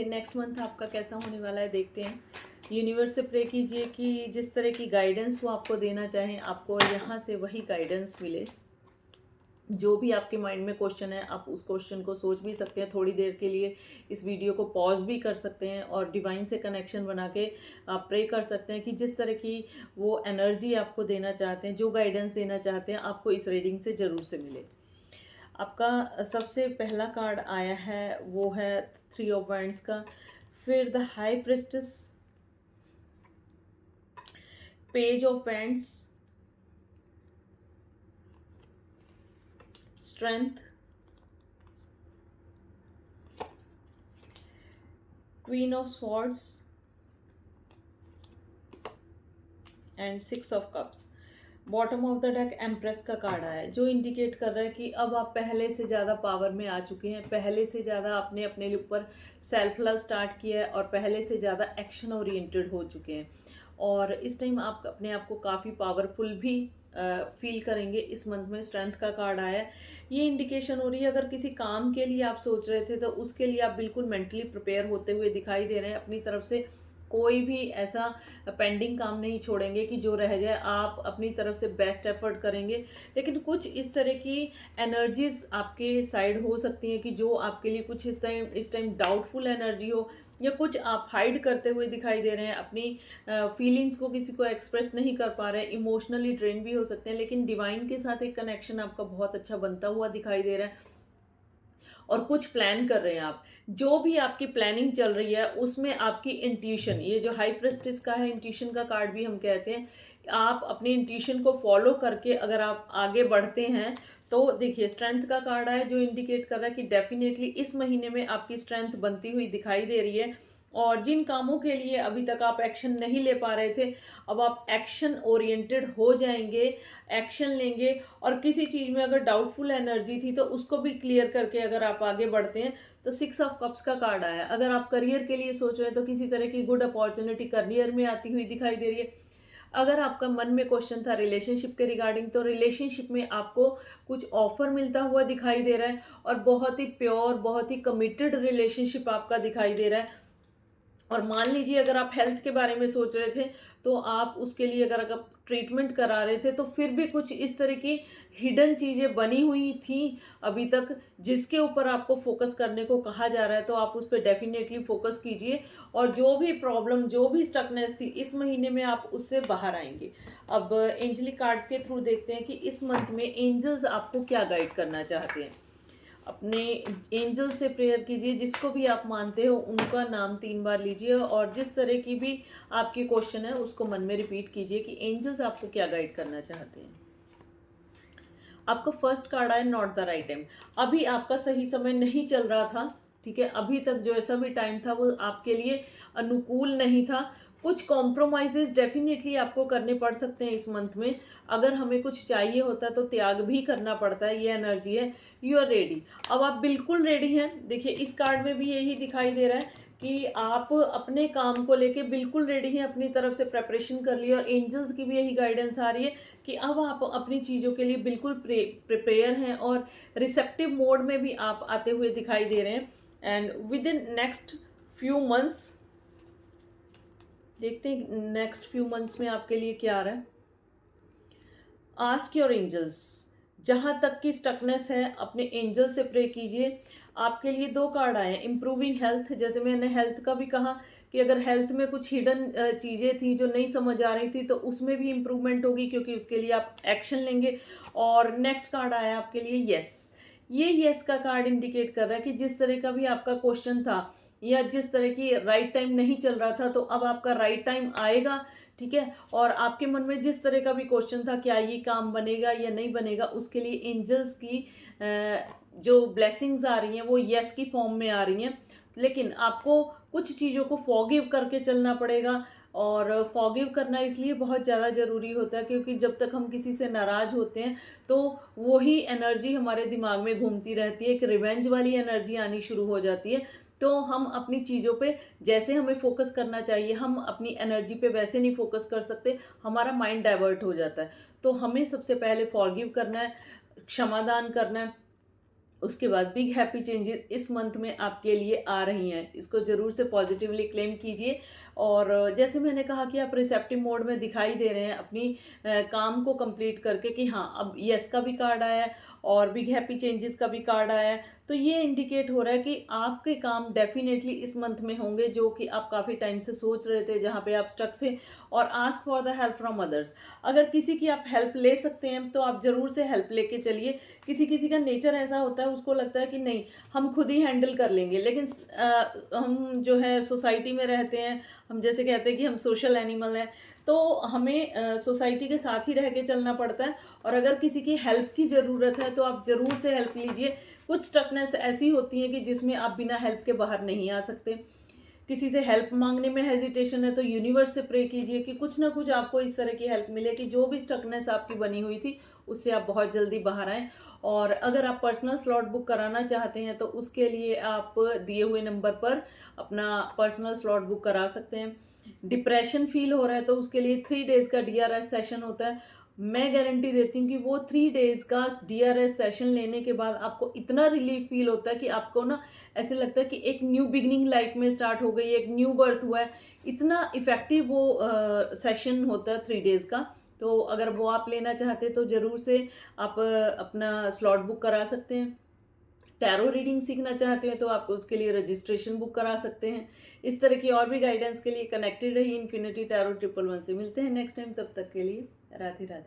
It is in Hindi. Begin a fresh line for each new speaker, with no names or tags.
नेक्स्ट मंथ आपका कैसा होने वाला है देखते हैं। यूनिवर्स से प्रे कीजिए कि जिस तरह की गाइडेंस वो आपको देना चाहें आपको यहाँ से वही गाइडेंस मिले। जो भी आपके माइंड में क्वेश्चन है आप उस क्वेश्चन को सोच भी सकते हैं, थोड़ी देर के लिए इस वीडियो को पॉज भी कर सकते हैं और डिवाइन से कनेक्शन बना के आप प्रे कर सकते हैं कि जिस तरह की वो एनर्जी आपको देना चाहते हैं, जो गाइडेंस देना चाहते हैं, आपको इस रीडिंग से ज़रूर से मिले। आपका सबसे पहला कार्ड आया है वो है 3 ऑफ वांड्स का, फिर the high priestess, page of wands, strength, queen of swords and 6 of cups. Bottom of the deck empress का कार्ड आया है, जो इंडिकेट कर रहा है कि अब आप पहले से ज़्यादा पावर में आ चुके हैं, पहले से ज़्यादा आपने अपने ऊपर सेल्फ लव स्टार्ट किया है और पहले से ज़्यादा एक्शन ओरिएंटेड हो चुके हैं। और इस टाइम आप अपने आप को काफ़ी पावरफुल भी फील करेंगे। इस मंथ में स्ट्रेंथ का कार्ड आया है, ये इंडिकेशन हो रही है अगर किसी काम के लिए आप सोच रहे थे तो उसके लिए आप बिल्कुल मेंटली प्रिपेयर होते हुए दिखाई दे रहे हैं। अपनी तरफ से कोई भी ऐसा पेंडिंग काम नहीं छोड़ेंगे कि जो रह जाए, आप अपनी तरफ से बेस्ट एफर्ट करेंगे। लेकिन कुछ इस तरह की एनर्जीज आपके साइड हो सकती हैं कि जो आपके लिए कुछ इस टाइम डाउटफुल एनर्जी हो, या कुछ आप हाइड करते हुए दिखाई दे रहे हैं, अपनी फीलिंग्स को किसी को एक्सप्रेस नहीं कर पा रहे हैं, इमोशनली ड्रेन भी हो सकते हैं। लेकिन डिवाइन के साथ एक कनेक्शन आपका बहुत अच्छा बनता हुआ दिखाई दे रहा है और कुछ प्लान कर रहे हैं आप। जो भी आपकी प्लानिंग चल रही है उसमें आपकी इंट्यूशन, ये जो हाई प्रेस्टिस का है, इंट्यूशन का कार्ड भी हम कहते हैं, आप अपनी इंट्यूशन को फॉलो करके अगर आप आगे बढ़ते हैं तो देखिए स्ट्रेंथ का कार्ड है जो इंडिकेट कर रहा है कि डेफिनेटली इस महीने में आपकी स्ट्रेंथ बनती हुई दिखाई दे रही है। और जिन कामों के लिए अभी तक आप एक्शन नहीं ले पा रहे थे, अब आप एक्शन ओरिएंटेड हो जाएंगे, एक्शन लेंगे। और किसी चीज़ में अगर डाउटफुल एनर्जी थी तो उसको भी क्लियर करके अगर आप आगे बढ़ते हैं तो 6 ऑफ कप्स का कार्ड आया। अगर आप करियर के लिए सोच रहे हैं तो किसी तरह की गुड अपॉर्चुनिटी करियर में आती हुई दिखाई दे रही है। अगर आपका मन में क्वेश्चन था रिलेशनशिप के रिगार्डिंग तो रिलेशनशिप में आपको कुछ ऑफर मिलता हुआ दिखाई दे रहा है और बहुत ही प्योर, बहुत ही कमिटेड रिलेशनशिप आपका दिखाई दे रहा है। और मान लीजिए अगर आप हेल्थ के बारे में सोच रहे थे तो आप उसके लिए अगर आप ट्रीटमेंट करा रहे थे तो फिर भी कुछ इस तरह की हिडन चीज़ें बनी हुई थी अभी तक, जिसके ऊपर आपको फोकस करने को कहा जा रहा है, तो आप उस पर डेफिनेटली फोकस कीजिए। और जो भी प्रॉब्लम, जो भी स्टकनेस थी, इस महीने में आप उससे बाहर आएंगे। अब एंजलिक कार्ड्स के थ्रू देखते हैं कि इस मंथ में एंजल्स आपको क्या गाइड करना चाहते हैं। अपने एंजल से प्रेयर कीजिए, जिसको भी आप मानते हो उनका नाम 3 बार लीजिए और जिस तरह की भी आपकी क्वेश्चन है उसको मन में रिपीट कीजिए कि एंजल्स आपको क्या गाइड करना चाहते हैं। आपका फर्स्ट कार्ड है नॉट द राइट टाइम। अभी आपका सही समय नहीं चल रहा था, ठीक है। अभी तक जो ऐसा भी टाइम था वो आपके लिए अनुकूल नहीं था। कुछ कॉम्प्रोमाइजेज डेफिनेटली आपको करने पड़ सकते हैं इस मंथ में। अगर हमें कुछ चाहिए होता है तो त्याग भी करना पड़ता है, ये एनर्जी है। यू आर रेडी, अब आप बिल्कुल रेडी हैं। देखिए इस कार्ड में भी यही दिखाई दे रहा है कि आप अपने काम को लेके बिल्कुल रेडी हैं, अपनी तरफ से प्रेपरेशन कर ली। और एंजल्स की भी यही गाइडेंस आ रही है कि अब आप अपनी चीज़ों के लिए बिल्कुल प्रिपेयर हैं और रिसेप्टिव मोड में भी आप आते हुए दिखाई दे रहे हैं। And with in next few months, देखते हैं नेक्स्ट फ्यू मंथ्स में आपके लिए क्या आ रहा है। आस्क योर एंजल्स, जहाँ तक की स्टकनेस है अपने एंजल से प्रे कीजिए। आपके लिए 2 कार्ड आए हैं, इम्प्रूविंग हेल्थ। जैसे मैंने हेल्थ का भी कहा कि अगर हेल्थ में कुछ हिडन चीज़ें थी जो नहीं समझ आ रही थी तो उसमें भी इम्प्रूवमेंट होगी, क्योंकि उसके लिए आप एक्शन लेंगे। और नेक्स्ट कार्ड आया आपके लिए यस। ये यस का कार्ड इंडिकेट कर रहा है कि जिस तरह का भी आपका क्वेश्चन था या जिस तरह की राइट टाइम नहीं चल रहा था तो अब आपका राइट टाइम आएगा, ठीक है। और आपके मन में जिस तरह का भी क्वेश्चन था क्या ये काम बनेगा या नहीं बनेगा, उसके लिए एंजल्स की जो ब्लेसिंग्स आ रही हैं वो यस की फॉर्म में आ रही हैं। लेकिन आपको कुछ चीज़ों को फॉरगिव करके चलना पड़ेगा। और फॉरगिव करना इसलिए बहुत ज़्यादा ज़रूरी होता है क्योंकि जब तक हम किसी से नाराज़ होते हैं तो वही एनर्जी हमारे दिमाग में घूमती रहती है, एक रिवेंज वाली एनर्जी आनी शुरू हो जाती है। तो हम अपनी चीज़ों पे जैसे हमें फोकस करना चाहिए, हम अपनी एनर्जी पे वैसे नहीं फोकस कर सकते, हमारा माइंड डाइवर्ट हो जाता है। तो हमें सबसे पहले फॉरगिव करना है, क्षमादान करना है। उसके बाद बिग हैप्पी चेंजेस इस मंथ में आपके लिए आ रही हैं, इसको ज़रूर से पॉजिटिवली क्लेम कीजिए। और जैसे मैंने कहा कि आप रिसेप्टिव मोड में दिखाई दे रहे हैं अपनी काम को कंप्लीट करके कि हाँ अब यस का भी कार्ड आया है और बिग हैप्पी चेंजेस का भी कार्ड आया है, तो ये इंडिकेट हो रहा है कि आपके काम डेफिनेटली इस मंथ में होंगे जो कि आप काफ़ी टाइम से सोच रहे थे, जहाँ पे आप स्टक थे। और ask for the help from others, अगर किसी की आप हेल्प ले सकते हैं तो आप ज़रूर से हेल्प लेके चलिए। किसी किसी का नेचर ऐसा होता है, उसको लगता है कि नहीं हम खुद ही हैंडल कर लेंगे, लेकिन हम जो है सोसाइटी में रहते हैं, हम जैसे कहते हैं कि हम सोशल एनिमल हैं, तो हमें सोसाइटी के साथ ही रह के चलना पड़ता है। और अगर किसी की हेल्प की ज़रूरत है तो आप ज़रूर से हेल्प लीजिए। कुछ स्टकनेस ऐसी होती है कि जिसमें आप बिना हेल्प के बाहर नहीं आ सकते। किसी से हेल्प मांगने में हेजिटेशन है तो यूनिवर्स से प्रे कीजिए कि कुछ ना कुछ आपको इस तरह की हेल्प मिले कि जो भी स्टकनेस आपकी बनी हुई थी उससे आप बहुत जल्दी बाहर आएँ। और अगर आप पर्सनल स्लॉट बुक कराना चाहते हैं तो उसके लिए आप दिए हुए नंबर पर अपना पर्सनल स्लॉट बुक करा सकते हैं। डिप्रेशन फील हो रहा है तो उसके लिए 3 डेज़ का DRS सेशन होता है। मैं गारंटी देती हूँ कि वो 3 डेज़ का DRS सेशन लेने के बाद आपको इतना रिलीफ फील होता है कि आपको ना ऐसे लगता है कि एक न्यू बिगनिंग लाइफ में स्टार्ट हो गई, एक न्यू बर्थ हुआ है। इतना इफ़ेक्टिव वो सेशन होता है 3 डेज़ का। तो अगर वो आप लेना चाहते हैं तो ज़रूर से आप अपना स्लॉट बुक करा सकते हैं। टैरो रीडिंग सीखना चाहते हैं तो आप उसके लिए रजिस्ट्रेशन बुक करा सकते हैं। इस तरह की और भी गाइडेंस के लिए कनेक्टेड रहिए इन्फिनिटी टैरो 111 से। मिलते हैं नेक्स्ट टाइम, तब तक के लिए राधे राधे।